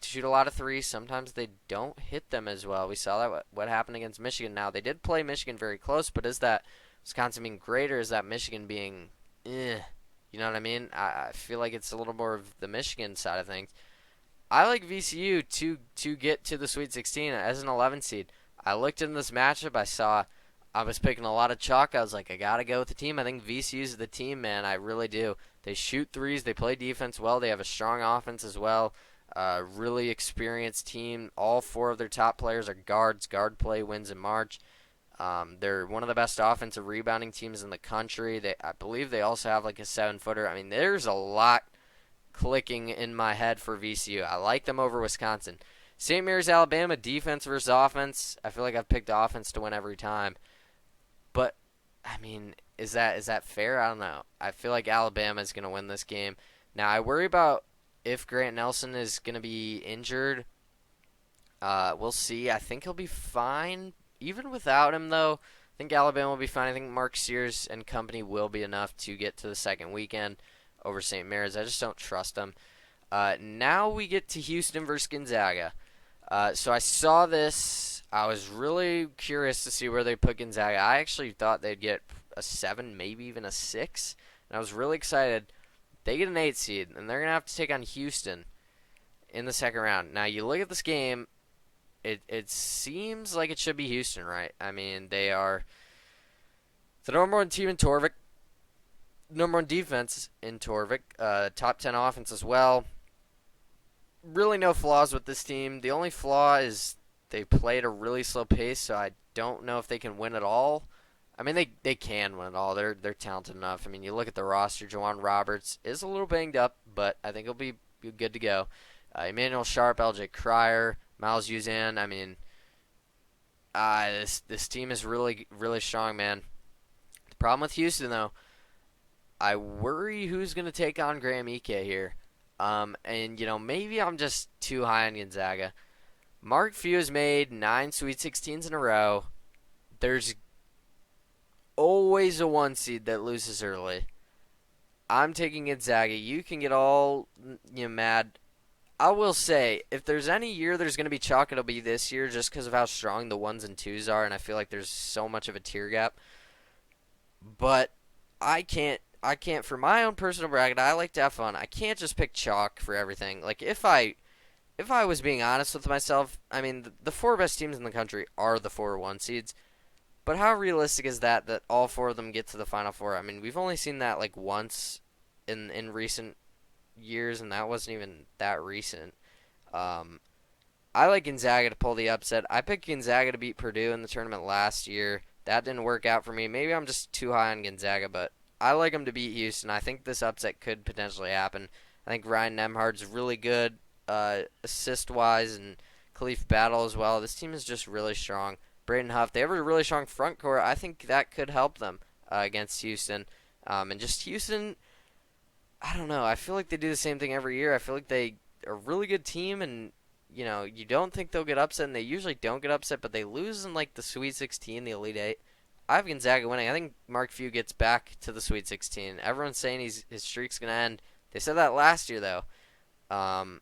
shoot a lot of threes. Sometimes they don't hit them as well. We saw that what happened against Michigan. Now, they did play Michigan very close, but is that Wisconsin being great, or is that Michigan being You know what I mean? I feel like it's a little more of the Michigan side of things. I like VCU to get to the Sweet 16 as an 11 seed. I looked into this matchup. I was picking a lot of chalk. I was like, I got to go with the team. I think VCU's the team, man. I really do. They shoot threes. They play defense well. They have a strong offense as well. Really experienced team. All 4 of their top players are guards. Guard play wins in March. They're one of the best offensive rebounding teams in the country. I believe they also have like a 7-footer. I mean, there's a lot clicking in my head for VCU. I like them over Wisconsin. St. Mary's, Alabama, defense versus offense. I feel like I've picked offense to win every time. But, I mean, is that fair? I don't know. I feel like Alabama is going to win this game. Now, I worry about if Grant Nelson is going to be injured. We'll see. I think he'll be fine. Even without him, though, I think Alabama will be fine. I think Mark Sears and company will be enough to get to the second weekend over St. Mary's. I just don't trust them. Now we get to Houston versus Gonzaga. So I saw this. I was really curious to see where they put Gonzaga. I actually thought they'd get a 7, maybe even a 6. And I was really excited. They get an 8 seed, and they're going to have to take on Houston in the second round. Now, you look at this game. It seems like it should be Houston, right? I mean, they are the number 1 team in Torvik, number 1 defense in Torvik, top 10 offense as well. Really no flaws with this team. The only flaw is they play at a really slow pace, so I don't know if they can win it all. I mean, they can win it all. They're talented enough. I mean, you look at the roster. Jawan Roberts is a little banged up, but I think he'll be good to go. Emmanuel Sharp, LJ Cryer, Miles Uzan. I mean, this team is really, really strong, man. The problem with Houston, though, I worry who's going to take on Graham Ike here. And, maybe I'm just too high on Gonzaga. Mark Few has made 9 Sweet 16s in a row. There's always a 1 seed that loses early. I'm taking Gonzaga. You can get all mad. I will say, if there's any year there's going to be chalk, it'll be this year, just because of how strong the ones and twos are, and I feel like there's so much of a tier gap. But I can't for my own personal bracket. I like to have fun. I can't just pick chalk for everything. Like if I was being honest with myself, I mean the four best teams in the country are the 4-1 seeds. But how realistic is that all four of them get to the Final Four? I mean, we've only seen that like once in recent years, and that wasn't even that recent. Um, I like Gonzaga to pull the upset. I picked Gonzaga to beat Purdue in the tournament last year. That didn't work out for me. Maybe I'm just too high on Gonzaga, but I like them to beat Houston. I think this upset could potentially happen. I think Ryan Nembhard's really good assist-wise, and Khalif Battle as well. This team is just really strong. Braden Huff, they have a really strong front court. I think that could help them against Houston. And just Houston, I don't know. I feel like they do the same thing every year. I feel like they are a really good team, and you don't think they'll get upset, and they usually don't get upset, but they lose in like the Sweet 16, the Elite Eight. I have Gonzaga winning. I think Mark Few gets back to the Sweet 16. Everyone's saying his streak's gonna end. They said that last year though. Um,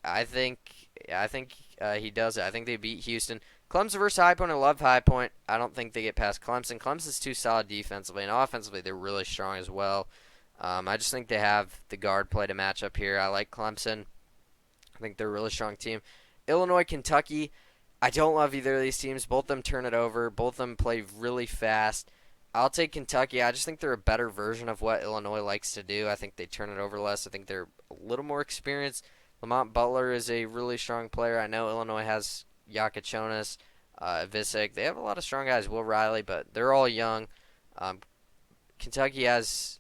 I think he does it. I think they beat Houston. Clemson versus High Point. I love High Point. I don't think they get past Clemson. Clemson's too solid defensively, and offensively they're really strong as well. I just think they have the guard play to match up here. I like Clemson. I think they're a really strong team. Illinois, Kentucky. I don't love either of these teams. Both of them turn it over. Both of them play really fast. I'll take Kentucky. I just think they're a better version of what Illinois likes to do. I think they turn it over less. I think they're a little more experienced. Lamont Butler is a really strong player. I know Illinois has Yakachonis, Visick. They have a lot of strong guys. Will Riley, but they're all young. Kentucky has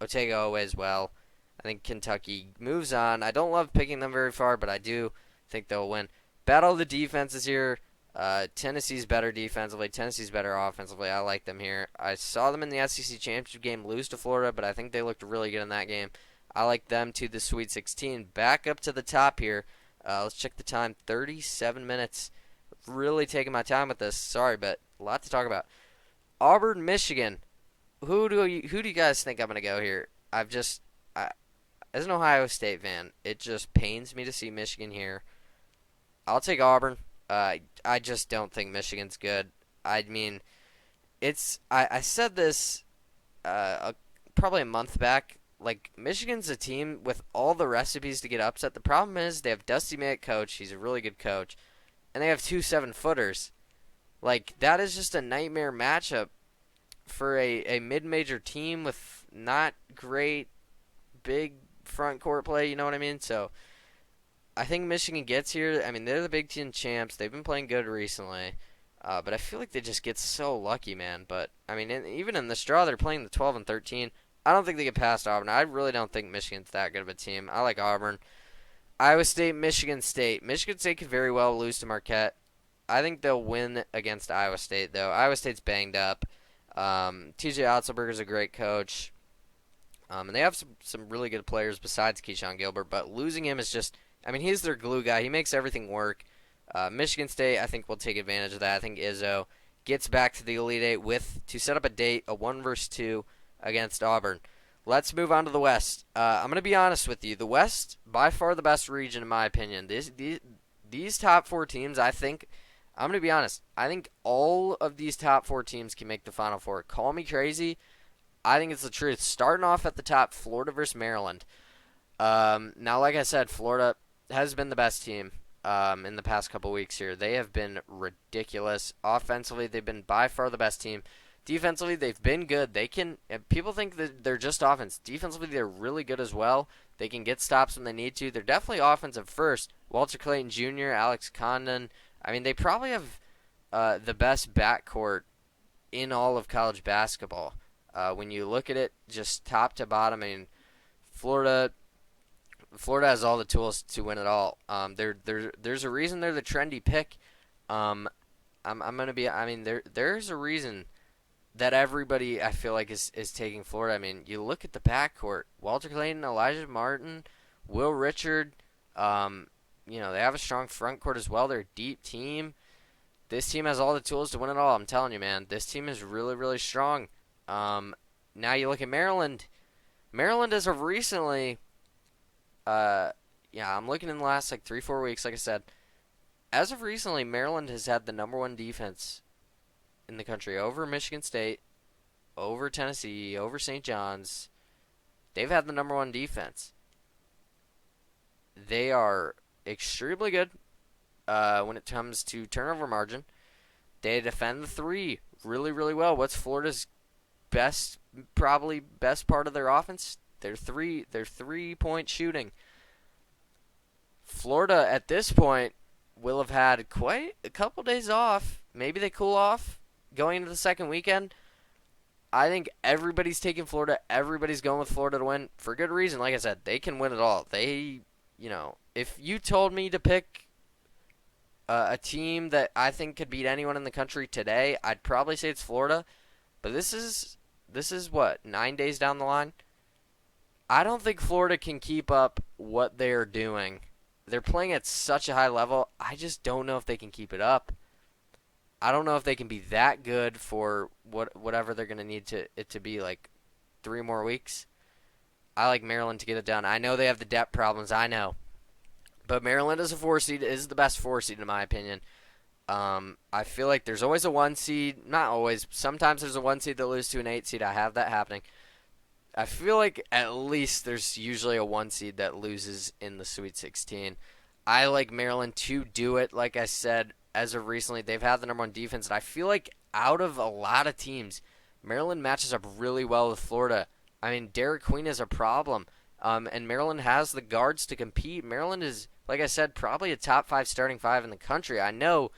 Otega Owe as well. I think Kentucky moves on. I don't love picking them very far, but I do think they'll win. Battle of the defenses here. Tennessee's better defensively. Tennessee's better offensively. I like them here. I saw them in the SEC championship game lose to Florida, but I think they looked really good in that game. I like them to the Sweet 16. Back up to the top here. Let's check the time. 37 minutes. Really taking my time with this. Sorry, but a lot to talk about. Auburn, Michigan. Who do you guys think I'm gonna go here? As an Ohio State fan, it just pains me to see Michigan here. I'll take Auburn. I just don't think Michigan's good. I mean, I said this probably a month back. Like, Michigan's a team with all the recipes to get upset. The problem is they have Dusty May at coach. He's a really good coach. And they have two 7-footers. Like, that is just a nightmare matchup for a mid-major team with not great big front court play, you know what I mean? So I think Michigan gets here. I mean, they're the Big Ten champs. They've been playing good recently. But I feel like they just get so lucky, man. But, I mean, even in the straw, they're playing the 12 and 13. I don't think they get past Auburn. I really don't think Michigan's that good of a team. I like Auburn. Iowa State, Michigan State. Michigan State could very well lose to Marquette. I think they'll win against Iowa State, though. Iowa State's banged up. TJ Otzelberger's a great coach. And they have some really good players besides Keyshawn Gilbert, but losing him is just, I mean, he's their glue guy. He makes everything work. Michigan State, I think, will take advantage of that. I think Izzo gets back to the Elite Eight to set up a date, a 1 versus 2 against Auburn. Let's move on to the West. I'm going to be honest with you. The West, by far the best region in my opinion. These top 4 teams, I'm going to be honest. I think all of these top 4 teams can make the Final Four. Call me crazy. I think it's the truth. Starting off at the top, Florida versus Maryland. Now, like I said, Florida has been the best team in the past couple weeks here. They have been ridiculous. Offensively, they've been by far the best team. Defensively, they've been good. People think that they're just offense. Defensively, they're really good as well. They can get stops when they need to. They're definitely offensive first. Walter Clayton Jr., Alex Condon. I mean, they probably have the best backcourt in all of college basketball. When you look at it just top to bottom, I mean, Florida has all the tools to win it all. There's a reason they're the trendy pick. I'm gonna be. I mean, there's a reason that everybody I feel like is taking Florida. I mean, you look at the backcourt: Walter Clayton, Elijah Martin, Will Richard. They have a strong front court as well. They're a deep team. This team has all the tools to win it all. I'm telling you, man. This team is really, really strong. Now you look at Maryland. Maryland, as of recently, uh, yeah, I'm looking in the last like 3-4 weeks. Like I said, as of recently, Maryland has had the number one defense in the country over Michigan State, over Tennessee, over St. John's. They've had the number one defense. They are extremely good when it comes to turnover margin. They defend the three really, really well. What's Florida's probably best part of their offense? Their 3-point shooting. Florida at this point will have had quite a couple days off. Maybe they cool off going into the second weekend. I think everybody's taking Florida. Everybody's going with Florida to win for good reason. Like I said, they can win it all. If you told me to pick a team that I think could beat anyone in the country today, I'd probably say it's Florida. But this is what, 9 days down the line? I don't think Florida can keep up what they're doing. They're playing at such a high level. I just don't know if they can keep it up. I don't know if they can be that good for whatever they're going to need it to be, like 3 more weeks. I like Maryland to get it done. I know they have the depth problems. I know. But Maryland as a 4 seed is the best 4 seed in my opinion. I feel like there's always a 1 seed. Not always. Sometimes there's a 1 seed that loses to an 8 seed. I have that happening. I feel like at least there's usually a 1 seed that loses in the Sweet 16. I like Maryland to do it. Like I said, as of recently, they've had the number one defense. And I feel like out of a lot of teams, Maryland matches up really well with Florida. I mean, Derek Queen is a problem. And Maryland has the guards to compete. Maryland is, like I said, probably a top 5 starting 5 in the country. I know,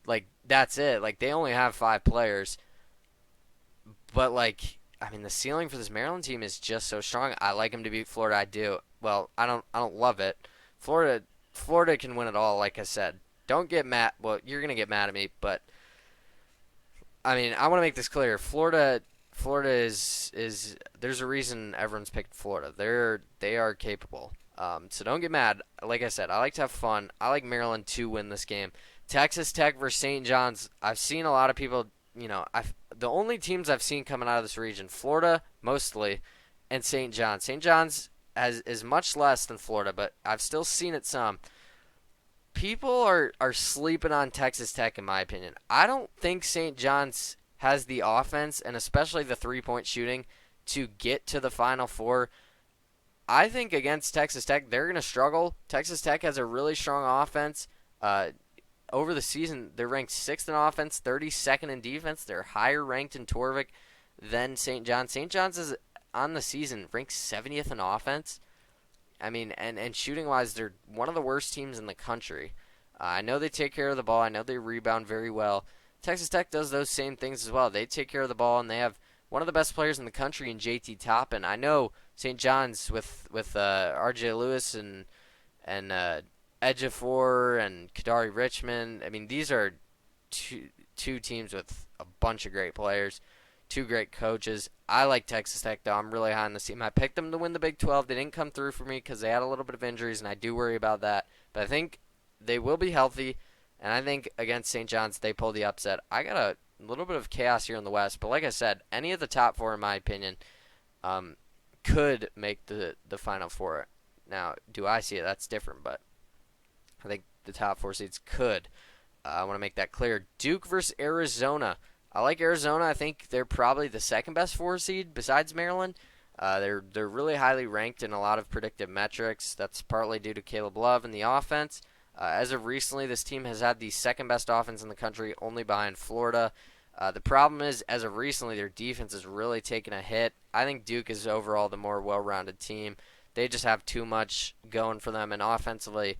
like, that's it. Like, they only have 5 players. But, like, I mean, the ceiling for this Maryland team is just so strong. I like them to beat Florida. I do. Well, I don't love it. Florida can win it all, like I said. Don't get mad. Well, you're going to get mad at me, but I mean, I want to make this clear. Florida is there's a reason everyone's picked Florida. They are capable. So don't get mad. Like I said, I like to have fun. I like Maryland to win this game. Texas Tech versus St. John's. I've seen a lot of people, the only teams I've seen coming out of this region, Florida mostly, and St. John's. St. John's is much less than Florida, but I've still seen it some. People are sleeping on Texas Tech, in my opinion. I don't think St. John's has the offense, and especially the 3-point shooting, to get to the Final Four. I think against Texas Tech, they're going to struggle. Texas Tech has a really strong offense. Over the season, they're ranked 6th in offense, 32nd in defense. They're higher ranked in Torvik than St. John's. St. John's is, on the season, ranked 70th in offense. I mean, and shooting-wise, they're one of the worst teams in the country. I know they take care of the ball. I know they rebound very well. Texas Tech does those same things as well. They take care of the ball, and they have one of the best players in the country in JT Toppin. I know St. John's with R.J. Lewis and Ejiofor and Kadari Richmond. I mean, these are two teams with a bunch of great players, 2 great coaches. I like Texas Tech, though. I'm really high on this team. I picked them to win the Big 12. They didn't come through for me because they had a little bit of injuries, and I do worry about that. But I think they will be healthy, and I think against St. John's they pull the upset. I got a little bit of chaos here in the West, but like I said, any of the top 4, in my opinion, could make the Final Four. Now, do I see it? That's different, but I think the top 4 seeds could. I want to make that clear. Duke versus Arizona. I like Arizona. I think they're probably the second best 4 seed besides Maryland. They're really highly ranked in a lot of predictive metrics. That's partly due to Caleb Love and the offense. As of recently, this team has had the second best offense in the country, only behind Florida. The problem is, as of recently, their defense has really taken a hit. I think Duke is overall the more well-rounded team. They just have too much going for them, and offensively,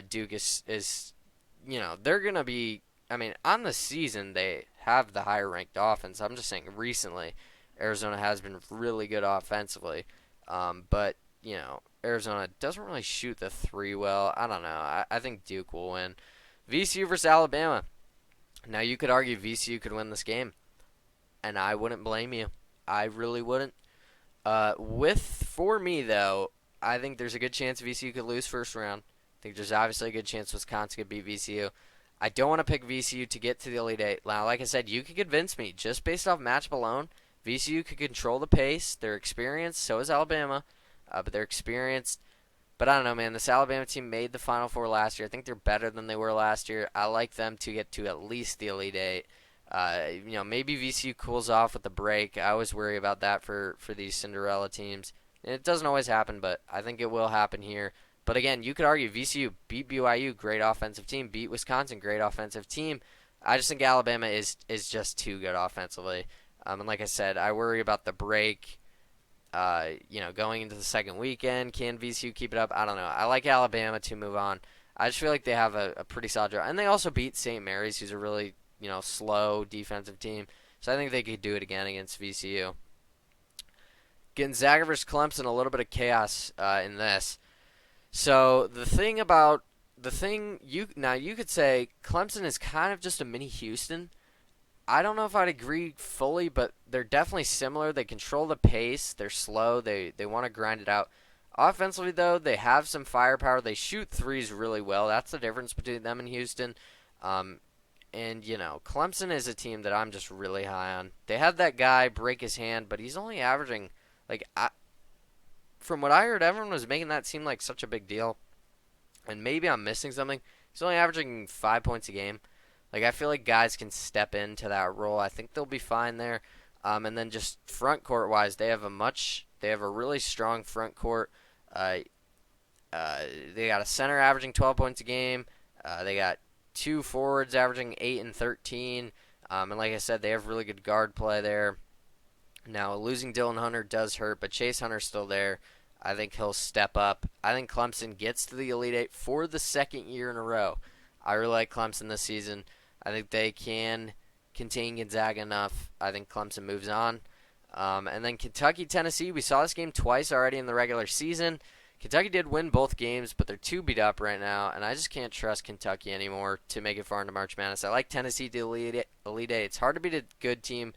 Duke is they're going to be, I mean, on the season, they have the higher-ranked offense. I'm just saying recently, Arizona has been really good offensively. But, Arizona doesn't really shoot the 3 well. I don't know. I think Duke will win. VCU versus Alabama. Now, you could argue VCU could win this game, and I wouldn't blame you. I really wouldn't. For me, though, I think there's a good chance VCU could lose first round. I think there's obviously a good chance Wisconsin could beat VCU. I don't want to pick VCU to get to the Elite Eight. Now, like I said, you could convince me, just based off matchup alone, VCU could control the pace. They're experienced. So is Alabama, but they're experienced. But I don't know, man. This Alabama team made the Final Four last year. I think they're better than they were last year. I like them to get to at least the Elite Eight. Maybe VCU cools off with the break. I always worry about that for these Cinderella teams. And it doesn't always happen, but I think it will happen here. But again, you could argue VCU beat BYU, great offensive team, beat Wisconsin, great offensive team. I just think Alabama is just too good offensively. And like I said, I worry about the break. Going into the second weekend, can VCU keep it up? I don't know. I like Alabama to move on. I just feel like they have a pretty solid draw. And they also beat St. Mary's, who's a really, slow defensive team. So I think they could do it again against VCU. Gonzaga versus Clemson, a little bit of chaos in this. So you could say Clemson is kind of just a mini Houston. I don't know if I'd agree fully, but they're definitely similar. They control the pace. They're slow. They want to grind it out. Offensively, though, they have some firepower. They shoot threes really well. That's the difference between them and Houston. Clemson is a team that I'm just really high on. They had that guy break his hand, but he's only averaging, from what I heard, everyone was making that seem like such a big deal. And maybe I'm missing something. He's only averaging 5 points a game. I feel like guys can step into that role. I think they'll be fine there. And then just front court wise, they have a really strong front court. They got a center averaging 12 points a game. They got two forwards averaging 8 and 13. And like I said, they have really good guard play there. Now, losing Dylan Hunter does hurt, but Chase Hunter's still there. I think he'll step up. I think Clemson gets to the Elite Eight for the second year in a row. I really like Clemson this season. I think they can contain Gonzaga enough. I think Clemson moves on. And then Kentucky, Tennessee, we saw this game twice already in the regular season. Kentucky did win both games, but they're too beat up right now, and I just can't trust Kentucky anymore to make it far into March Madness. I like Tennessee to Elite Eight. It's hard to beat a good team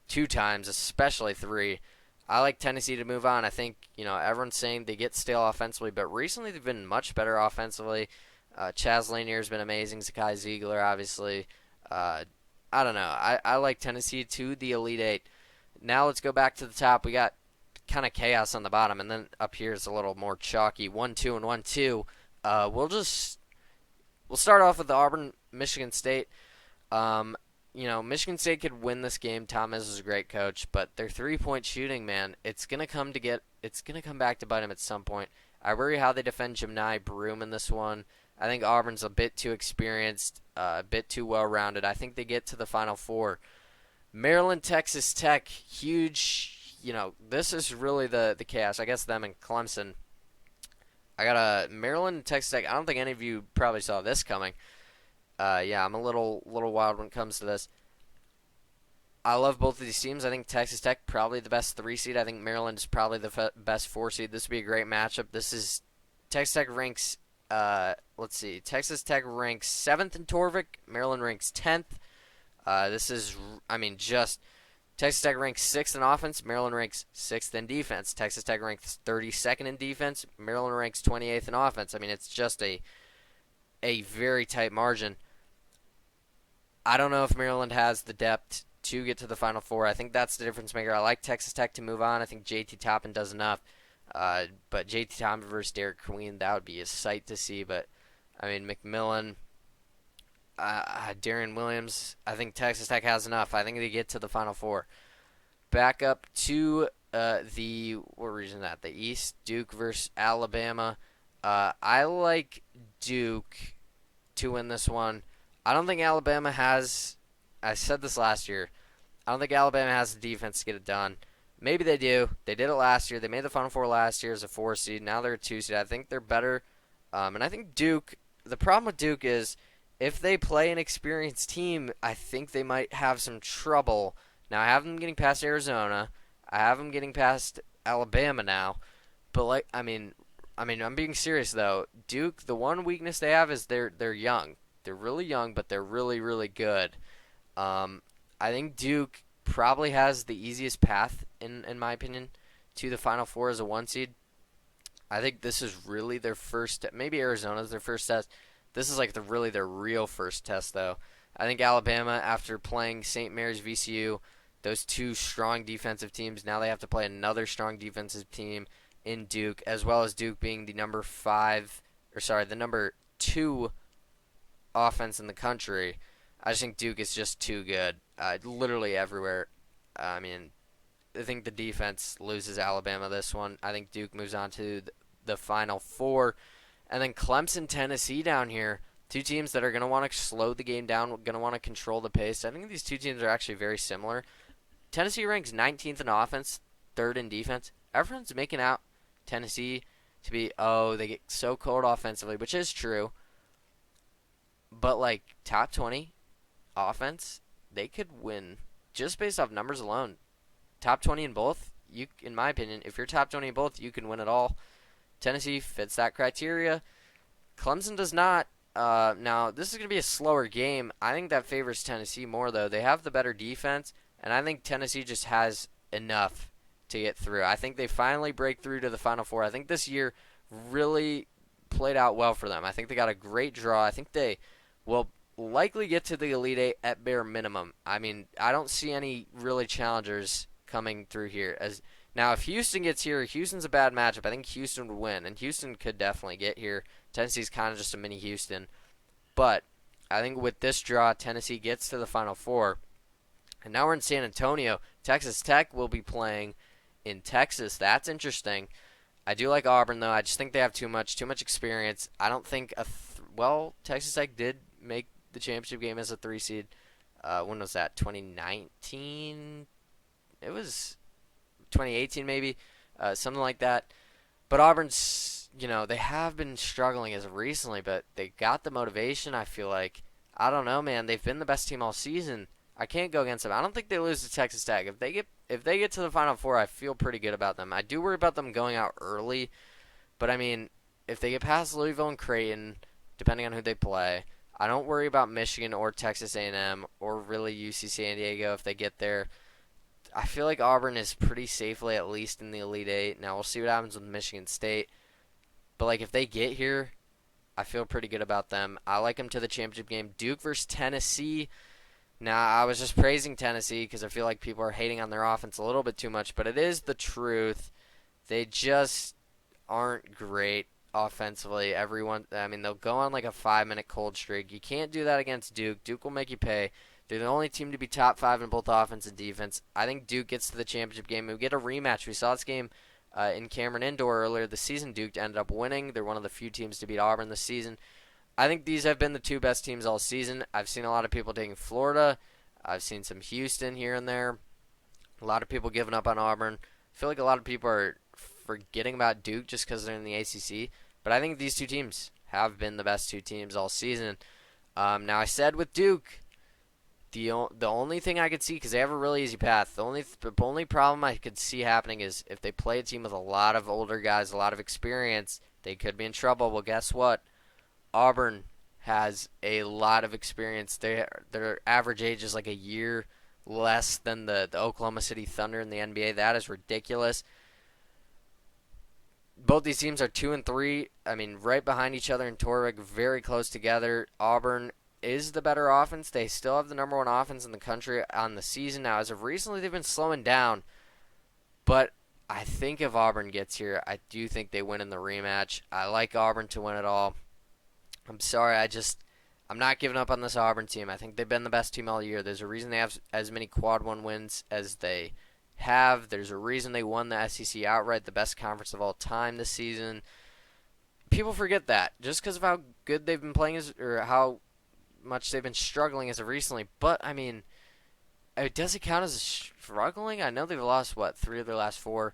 2 times, especially 3. I like Tennessee to move on. I think, everyone's saying they get stale offensively, but recently they've been much better offensively. Chaz Lanier's been amazing. Zakai Ziegler, obviously. I don't know. I like Tennessee to the Elite Eight. Now let's go back to the top. We got kind of chaos on the bottom, and then up here is a little more chalky. 1-2 and 1-2. We'll start off with the Auburn, Michigan State. Michigan State could win this game. Tom Izzo is a great coach, but their 3-point shooting, man, it's gonna come back to bite them at some point. I worry how they defend Jemai Broom in this one. I think Auburn's a bit too experienced, a bit too well-rounded. I think they get to the Final Four. Maryland, Texas Tech, huge. This is really the chaos. I guess them and Clemson. I got a Maryland and Texas Tech. I don't think any of you probably saw this coming. I'm a little wild when it comes to this. I love both of these teams. I think Texas Tech probably the best 3 seed. I think Maryland is probably the best 4 seed. This would be a great matchup. Texas Tech ranks. Texas Tech ranks 7th in Torvik. Maryland ranks 10th. Texas Tech ranks 6th in offense. Maryland ranks 6th in defense. Texas Tech ranks 32nd in defense. Maryland ranks 28th in offense. It's just a very tight margin. I don't know if Maryland has the depth to get to the Final Four. I think that's the difference maker. I like Texas Tech to move on. I think JT Toppin does enough. But JT Toppin versus Derek Queen, that would be a sight to see. But, McMillan, Darren Williams, I think Texas Tech has enough. I think they get to the Final Four. Back up to what region is that? The East, Duke versus Alabama. I like Duke to win this one. I don't think Alabama has, I said this last year, I don't think Alabama has the defense to get it done. Maybe they do. They did it last year. They made the Final Four last year as a 4 seed. Now they're a 2 seed. I think they're better. And I think Duke, the problem with Duke is if they play an experienced team, I think they might have some trouble. Now I have them getting past Arizona. I have them getting past Alabama now. But I'm being serious though. Duke, the one weakness they have is they're young. They're really young, but they're really, really good. I think Duke probably has the easiest path, in my opinion, to the Final Four as a 1 seed. I think this is really their first. Maybe Arizona's their first test. This is their real first test, though. I think Alabama, after playing St. Mary's, VCU, those two strong defensive teams. Now they have to play another strong defensive team in Duke, as well as Duke being the the number 2 offense in the country. I just think Duke is just too good, literally everywhere. I mean, I think the defense loses Alabama this one. I think Duke moves on to the Final Four. And then Clemson, Tennessee down here. Two teams that are going to want to slow the game down, going to want to control the pace. I think these two teams are actually very similar. Tennessee ranks 19th in offense, 3rd in defense. Everyone's making out Tennessee to be, they get so cold offensively, which is true. But, top 20 offense, they could win just based off numbers alone. Top 20 in both, in my opinion, if you're top 20 in both, you can win it all. Tennessee fits that criteria. Clemson does not. Now, this is going to be a slower game. I think that favors Tennessee more, though. They have the better defense, and I think Tennessee just has enough to get through. I think they finally break through to the Final Four. I think this year really played out well for them. I think they got a great draw. I think they will likely get to the Elite Eight at bare minimum. I mean, I don't see any really challengers coming through here. Now, if Houston gets here, Houston's a bad matchup. I think Houston would win, and Houston could definitely get here. Tennessee's kind of just a mini Houston. But I think with this draw, Tennessee gets to the Final Four. And now we're in San Antonio. Texas Tech will be playing in Texas. That's interesting. I do like Auburn, though. I just think they have too much experience. I don't think Texas Tech did make the championship game as a 3 seed. When was that? 2019? It was 2018 maybe, something like that. But Auburn's, they have been struggling as of recently, but they got the motivation, I feel like. I don't know, man. They've been the best team all season. I can't go against them. I don't think they lose to Texas Tech. If they get to the Final Four, I feel pretty good about them. I do worry about them going out early, but I mean, if they get past Louisville and Creighton, depending on who they play, I don't worry about Michigan or Texas A&M or really UC San Diego if they get there. I feel like Auburn is pretty safely at least in the Elite Eight. Now we'll see what happens with Michigan State. But if they get here, I feel pretty good about them. I like them to the championship game. Duke versus Tennessee. Now, I was just praising Tennessee because I feel like people are hating on their offense a little bit too much, but it is the truth. They just aren't great offensively. They'll go on a 5-minute cold streak. You can't do that against Duke. Duke will make you pay. They're the only team to be top 5 in both offense and defense. I think Duke gets to the championship game. We get a rematch. We saw this game in Cameron Indoor earlier this season. Duke ended up winning. They're one of the few teams to beat Auburn this season. I think these have been the two best teams all season. I've seen a lot of people taking Florida. I've seen some Houston here and there. A lot of people giving up on Auburn. I feel like a lot of people are forgetting about Duke just because they're in the ACC. But I think these two teams have been the best two teams all season. Now, I said with Duke, the only thing I could see, because they have a really easy path, the only problem I could see happening is if they play a team with a lot of older guys, a lot of experience, they could be in trouble. Well, guess what? Auburn has a lot of experience. Their average age is a year less than the Oklahoma City Thunder in the NBA. That is ridiculous. Both these teams are 2 and 3. I mean, right behind each other in Torvik, very close together. Auburn is the better offense. They still have the number 1 offense in the country on the season. Now, as of recently, they've been slowing down. But I think if Auburn gets here, I do think they win in the rematch. I like Auburn to win it all. I'm sorry, I'm not giving up on this Auburn team. I think they've been the best team all year. There's a reason they have as many quad 1 wins as they have. There's a reason they won the SEC outright, the best conference of all time this season. People forget that just because of how good they've been playing or how much they've been struggling as of recently. But, I mean, does it count as struggling? I know they've lost, 3 of their last 4.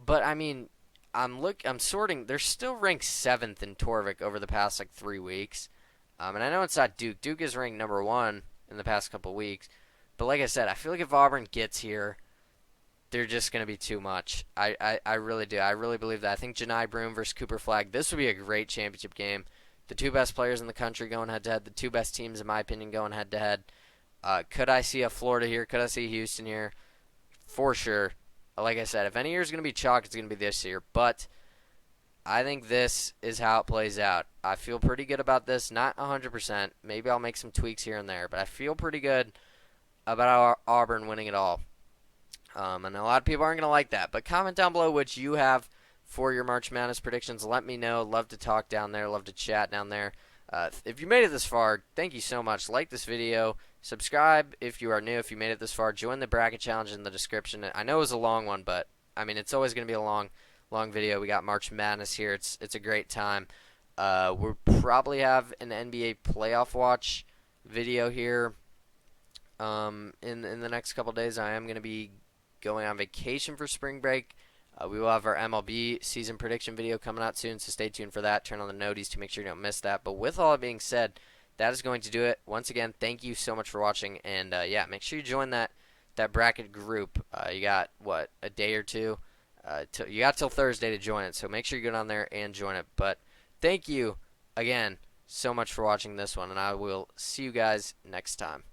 But, I mean, I'm sorting. They're still ranked 7th in Torvik over the past 3 weeks, and I know it's not Duke. Duke is ranked number 1 in the past couple weeks, but like I said, I feel like if Auburn gets here, they're just going to be too much. I really do. I really believe that. I think Janai Broome versus Cooper Flagg. This would be a great championship game. The 2 best players in the country going head to head. The 2 best teams, in my opinion, going head to head. Could I see a Florida here? Could I see Houston here? For sure. Like I said, if any year is going to be chalk, it's going to be this year. But I think this is how it plays out. I feel pretty good about this. Not 100%. Maybe I'll make some tweaks here and there. But I feel pretty good about Auburn winning it all. And a lot of people aren't going to like that. But comment down below what you have for your March Madness predictions. Let me know. Love to talk down there. Love to chat down there. If you made it this far, thank you so much. Like this video. Subscribe if you are new. If you made it this far, join the bracket challenge in the description. I know it was a long one, but I mean it's always going to be a long video. We got March Madness here. It's a great time. We'll probably have an NBA playoff watch video here in the next couple days. I am going to be going on vacation for spring break. We will have our MLB season prediction video coming out soon, so stay tuned for that. Turn on the noties to make sure you don't miss that. But with all that being said, that is going to do it. Once again, thank you so much for watching, and yeah, make sure you join that bracket group. You got a day or two. You got till Thursday to join it, so make sure you go down there and join it. But thank you again so much for watching this one, and I will see you guys next time.